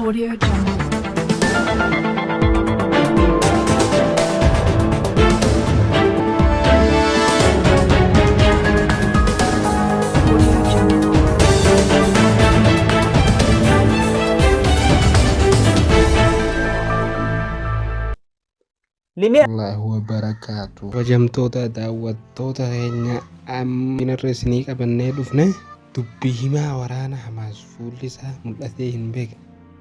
Audio Jungle. Audio Jungle. Allahu wabarakatuh. Kabajamtoota daawwattoota keenya ammina irra isinii qabannee dhufne dubbii himaa waraana Hamaas fuulli isaa mul'atee hin beekne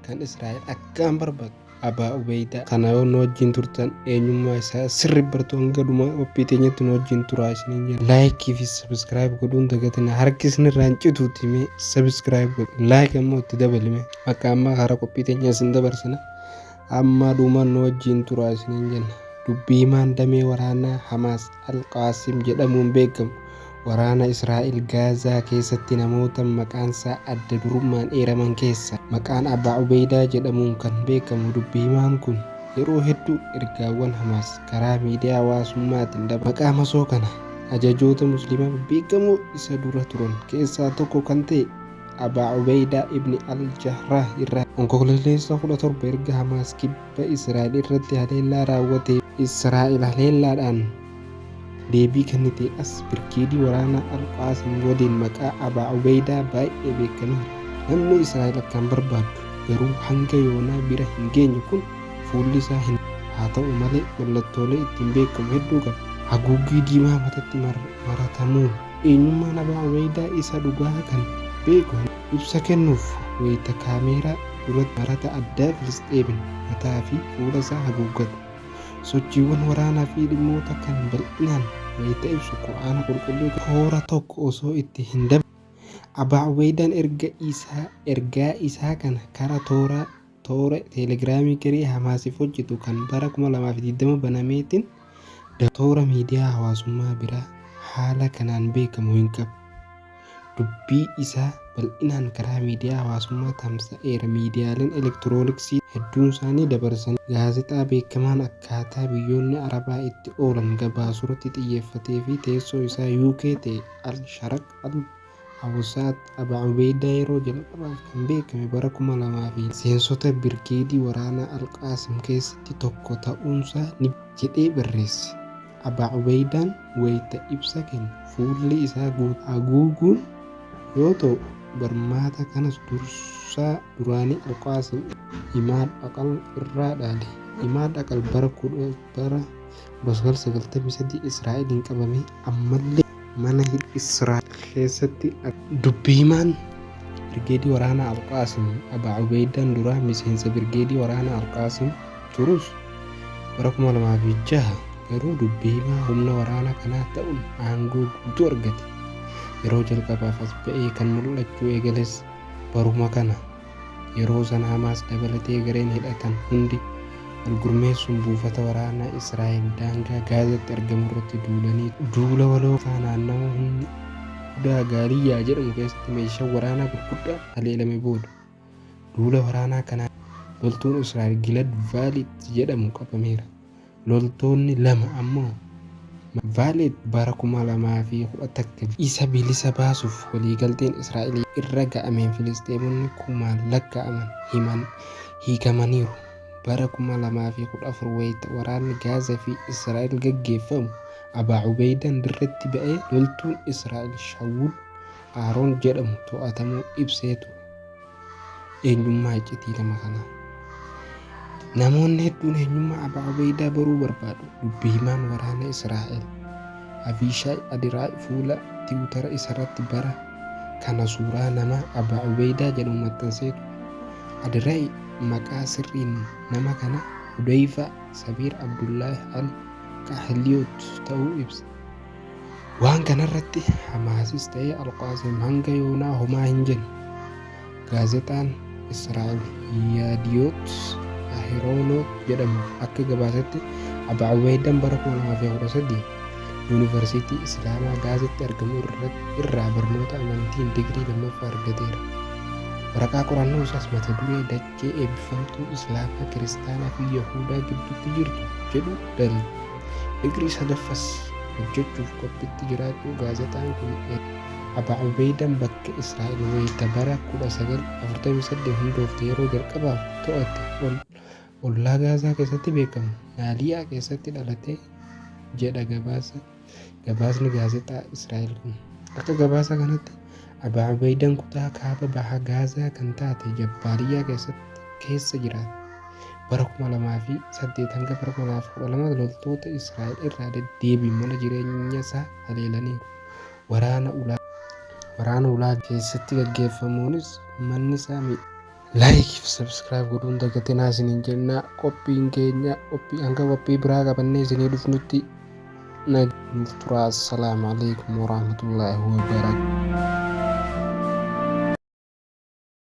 kan Israa'el akkaan barbaadu Abaa Ubeydaa. Kana yoo nu wajjin turtan eenyummaa isaa sirri bartuu hanga dhuma qophii teenyatti nu wajjin turaa isiniin jedha. Laayikii fi sabiskiraayib godhuun dagatina harkisni irraan cituuti mee sabiskiraayib godhu laayik ammoo itti dabalime akka ammaa karaa qophii teenya isin dabarsina amma dhuma nu wajjin turaa isiniin jenna. Dubbii himaan damee waraanaa Hamaas Alqaasim jedhamuun beekamu waraana Israa'el Gaazaa keessatti namoota maqaansaa adda durummaan eeraman keessa maqaan Abaa Ubeydaa jedhamuun kan beekamu dubbii himaan kun yeroo hedduu ergaawwan Hamaas karaa miidiyaa hawaasummaatiin daba. Maqaa masoo kana ajajoota musliimaa beekamoo isa dura turan keessaa tokko kan ta'e Abaa Ubeydaa ibni al-Jarraah irraa onkololeessa 17 erga Hamaas kibba Israa'el irratti haleellaa raawwatee Israa'el haleellaadhaan deebii kennite as birgeedii waraanaa Alqaasim waliin maqaa Abaa Ubeydaa baay'ee beekameera. Namni Israa'el akkaan barbaadu garuu hanga yoonaa bira hin geenye kun fuulli isaa hin haa ta'u malee mallattoolee ittiin beekamu hedduu qaba. Haguuggii diimaa matatti maratamuun eenyummaan Abaa Ubeydaa isa dhugaa kan beeku ibsa kennuuf wayita kaameeraa duratti marata addaa Filisxeemin mataa fi fuula isaa haguuggata. Sochiiwwan waraanaa fi dhimmoota kan bal'inaan wayita ibsu Qur'aana qulqulluu toora tokko osoo itti hin dabne. Abaa Ubeydaan ergaa isaa kana karaa toora teelegiraamii garee Hamaasiif hojjetu kan bara 2020 banameetiin toora miidiyaa hawaasummaa biraa haala kanaan beekamu hin qabu. Dubbii isaa bal'inaan karaa miidiyaa hawaasummaa tamsa'eera. Miidiyaaleen elektirooniksii hedduun isaanii dabarsan gaazexaa beekamaan akkaataa biyyoonni Arabaa itti oolan gabaasurratti xiyyeeffatee fi teessoo isaa UK ta'e Al-Sharq Al-Awsaat. Abaa Ubeydaa yeroo jalqabaaf kan beekame bara 2000 fi miseensota birgeedii waraanaa Alqaasim keessatti tokko ta'uunsaa ni jedhee barreesse. Abaa Ubeydaan wayita ibsa kennu fuulli isaa haguuguun yoo ta'u barmaata kanas duraanii Alqaasim Imaad Aqal irraa dhaale. Imaad Aqal bara 1993 Israa'eliin qabame ammallee mana Israa'el keessatti dubbii himaan birgeedii waraanaa Alqaasim Abaa Ubeydaan duraa miseensa birgeedii waraanaa Alqaasim turus bara 2006 garuu dubbii himaa humna waraanaa kanaa ta'uun aangoo guutuu argate. Yeroo jalqabaaf as ba'ee kan mul'achuu eegales baruma kana. Yeroo sana Hamaas dabalatee gareen hidhatan hundi walgurmeessuun buufata waraanaa Israa'el daangaa Gaazaatti argamu irratti duula waloo naannawaa humni guddaa Gaaliyyaa jedhamu keessatti meeshaa waraanaa gurguddaan haleelame booda duula waraanaa kanaan loltuun Israa'el Gilad Vaalit jedhamu qabameera. Loltoonni lama ammoo Vaalit bara 2011 isa bilisa baasuuf waliigalteen Israa'el irra ga'ameen Filisxeemonni kumaan lakkaa'aman hiikamaniiru. Bara 2014 wayita waraanni Gaazaa fi Israa'el gaggeeffamu Abaa Ubeydaan dirreetti ba'ee loltuun Israa'el Shaawul Aaroon jedhamu to'atamuu ibseetu eenyummaa iccitii nama kanaa. Namoonni hedduun eenyummaa Abaa Ubeydaa baruu barbaadu. Dubbii himaan waraana Israa'el Aviishaay Adiraay fuula tiwutara isarratti bara kana suuraa nama Abaa Ubeydaa jedhamu maxxanseetu. Adiraay maqaa sirriin nama kana Hudayfa Sabiir Abdullaahi Al-Kahliyoot ta'uu ibsa. Waan kanarratti Hamaasis ta'ee Alqaasim hanga yoonaa homaa hin jenne. Gaazexaan Israa'el Yaadiyoot Ahiroonot jedhamu akka gabaasetti Abaa Ubeydaan bara 2013 yuunivarsiitii Islaamaa Gaazaatti argamu irraa barnoota amantiin digirii lammaffaa argateera. Waraqaa qorannoo isaas mata duree dachee eebbifamtuu Islaamaa Kiristaanaa fi Yahudaa gidduutti jirtu jedhu dalage. Digirii sadaffas hojjechuuf qophiitti jiraachuu gaazexaan kun Abaa Ubeydaan bakka Israa'el wayita bara 1948 hundoofte yeroo jalqabaaf to'atte ollaa Gaazaa keessatti beekamu Naaliyaa keessatti dhalate jedha gabaasni gaazexaa Israa'el kun. Akka gabaasa kanaatti Abaa Ubeydaan kutaa kaaba baha Gaazaa kan taate Jabbaaliyaa keessa jiraate. Bara 2008 hanga bara 2012 loltoota Israa'el irraa deddeebiin mana jireenyaa isaa haleelaniiru. Waraana ulaa keessatti gaggeeffamuunis manni isaa miidhame. Laayikii fi sabskiraayib godhuun dagatinaa isiniin jennaa. Qophiin keenya hanga qophii biraa qabannee isinii dhufnutti nuuf turaa. Assalaamu alaikum warahmatullaahi wabarakaatuh.